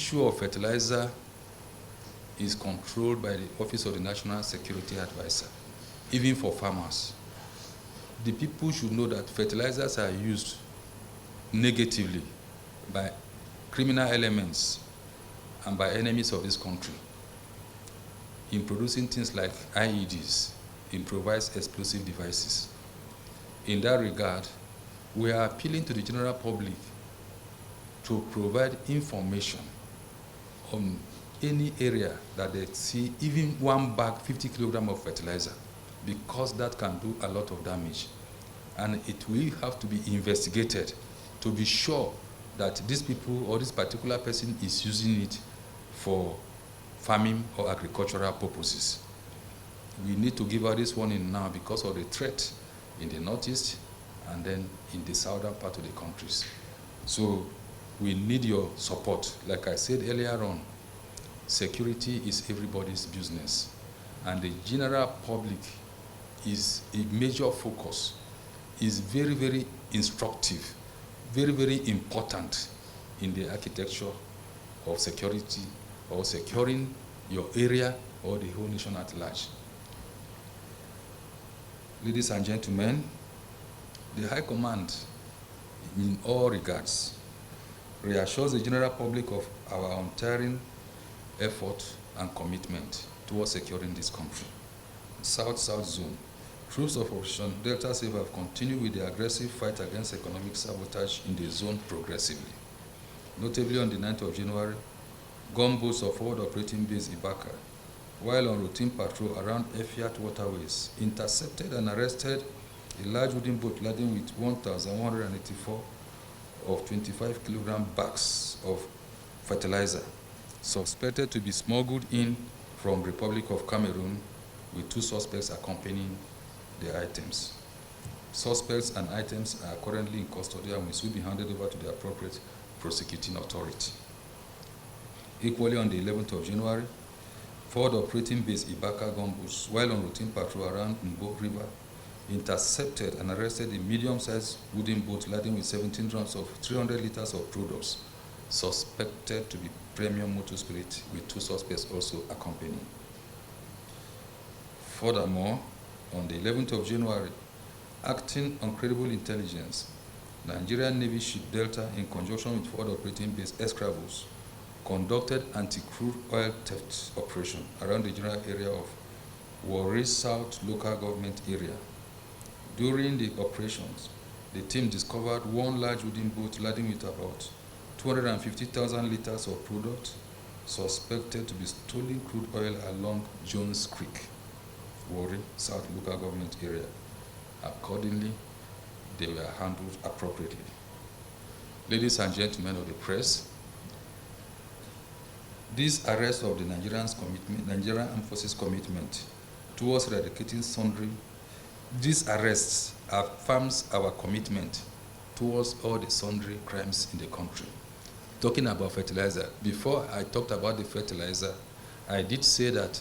issue of fertilizer is controlled by the Office of the National Security Advisor, even for farmers. The people should know that fertilizers are used negatively by criminal elements and by enemies of this country in producing things like IEDs, improvised explosive devices. In that regard, we are appealing to the general public to provide information on any area that they see even one bag, 50 kilograms of fertilizer, because that can do a lot of damage. And it will have to be investigated to be sure that these people or this particular person is using it for farming or agricultural purposes. We need to give out this warning now because of the threat in the northeast and then in the southern part of the countries. So we need your support. Like I said earlier on, security is everybody's business, and the general public is a major focus, is very, very instructive, very, very important in the architecture of security or securing your area or the whole nation at large. Ladies and gentlemen, the High Command, in all regards, reassures the general public of our untiring effort and commitment towards securing this country. South-South Zone. Troops of Operation Delta Safe have continued with the aggressive fight against economic sabotage in the zone progressively. Notably, on the 9th of January, gunboats of Forward Operating Base Ibaka, while on routine patrol around Efiat waterways, intercepted and arrested a large wooden boat laden with 1,184 of 25 kilogram bags of fertilizer, suspected to be smuggled in from Republic of Cameroon, with 2 suspects accompanying the items. Suspects and items are currently in custody and will soon be handed over to the appropriate prosecuting authority. Equally, on the 11th of January, Forward Operating Base Ibaka gunboats, while on routine patrol around Mbo River, intercepted and arrested a medium-sized wooden boat laden with 17 drums of 300 liters of products, suspected to be premium motor spirit, with 2 suspects also accompanying. Furthermore, on the 11th of January, acting on credible intelligence, Nigerian Navy ship Delta, in conjunction with Forward Operating Base Escravos, conducted anti-crude oil theft operation around the general area of Warri South local government area. During the operations, the team discovered 1 large wooden boat laden with about 250,000 liters of product suspected to be stolen crude oil along Jones Creek, Warri South local government area. Accordingly, they were handled appropriately. Ladies and gentlemen of the press, this arrest of the Nigerian Armed Forces commitment towards eradicating sundry, these arrests affirms our commitment towards all the sundry crimes in the country. Talking about fertilizer, before I talked about the fertilizer, I did say that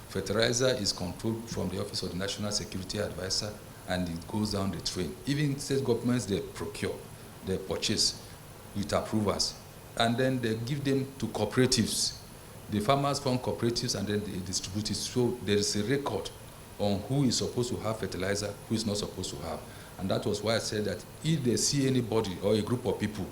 fertilizer is controlled from the Office of the National Security Advisor, and it goes down the train. Even state governments, they procure, they purchase with approvals, and then they give them to cooperatives. The farmers form cooperatives and then they distribute it. So there is a record on who is supposed to have fertilizer, who is not supposed to have. And that was why I said that if they see anybody or a group of people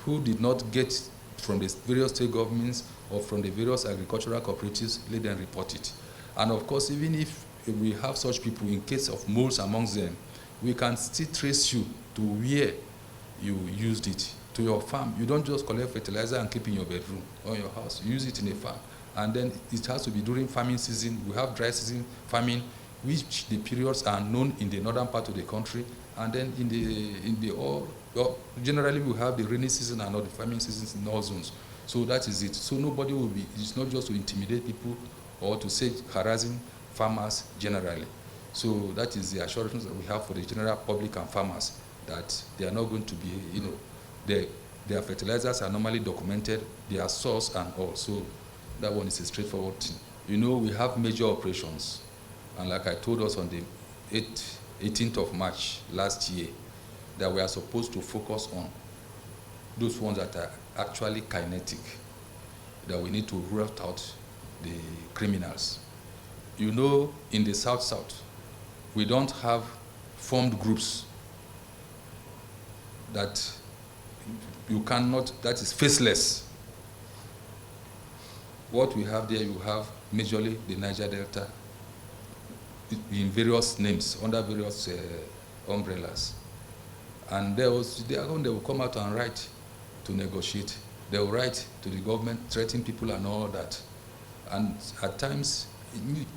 who did not get from the various state governments or from the various agricultural cooperatives, let them report it. And of course, even if we have such people, in case of moles amongst them, we can still trace you to where you used it, to your farm. You don't just collect fertilizer and keep in your bedroom or your house. You use it in a farm. And then it has to be during farming season. We have dry season farming, which the periods are known in the northern part of the country. And then generally we have the rainy season and all the farming seasons in all zones. So that is it. So nobody will be, it's not just to intimidate people or to say harassing farmers generally. So that is the assurance that we have for the general public and farmers, that they are not going to be, their fertilizers are normally documented, their source and all. So that one is a straightforward thing. We have major operations. And like I told us on the 18th of March last year, that we are supposed to focus on those ones that are actually kinetic. that we need to root out the criminals. You know, in the South, we don't have formed groups that you cannot, that is faceless. What we have there, you have majorly the Niger Delta in various names, under various umbrellas. And they will come out and write to negotiate. They will write to the government, threatening people and all that. And at times,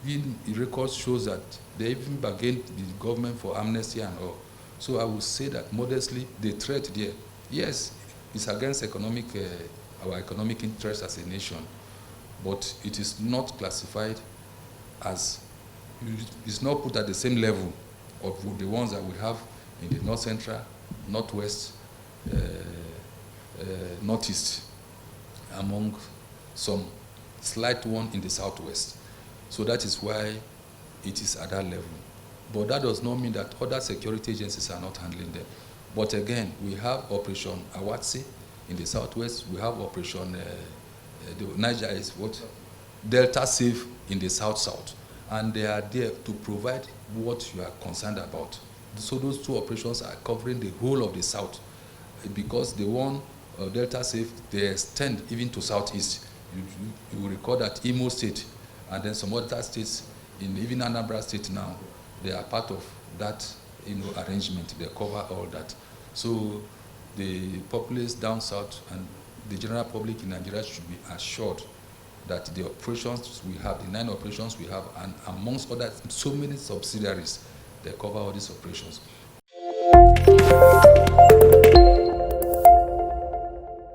the record shows that they even bargained the government for amnesty and all. So I would say that modestly, the threat there, yes, it's against our economic interests as a nation, but it is not classified as, it's not put at the same level of the ones that we have in the North Central, Northwest, Northeast, among some slight one in the Southwest. So that is why it is at that level. But that does not mean that other security agencies are not handling them. But again, we have Operation Awatsi in the Southwest. We have Operation the Niger is what? Delta Safe in the South. And they are there to provide what you are concerned about. So those two operations are covering the whole of the South. Because the one, Delta Safe, they extend even to Southeast. You will recall that Imo State and then some other states, even Anambra State now, they are part of that arrangement. They cover all that. So the populace down south and the general public in Nigeria should be assured that the operations we have, the 9 operations we have, and amongst other, so many subsidiaries, they cover all these operations.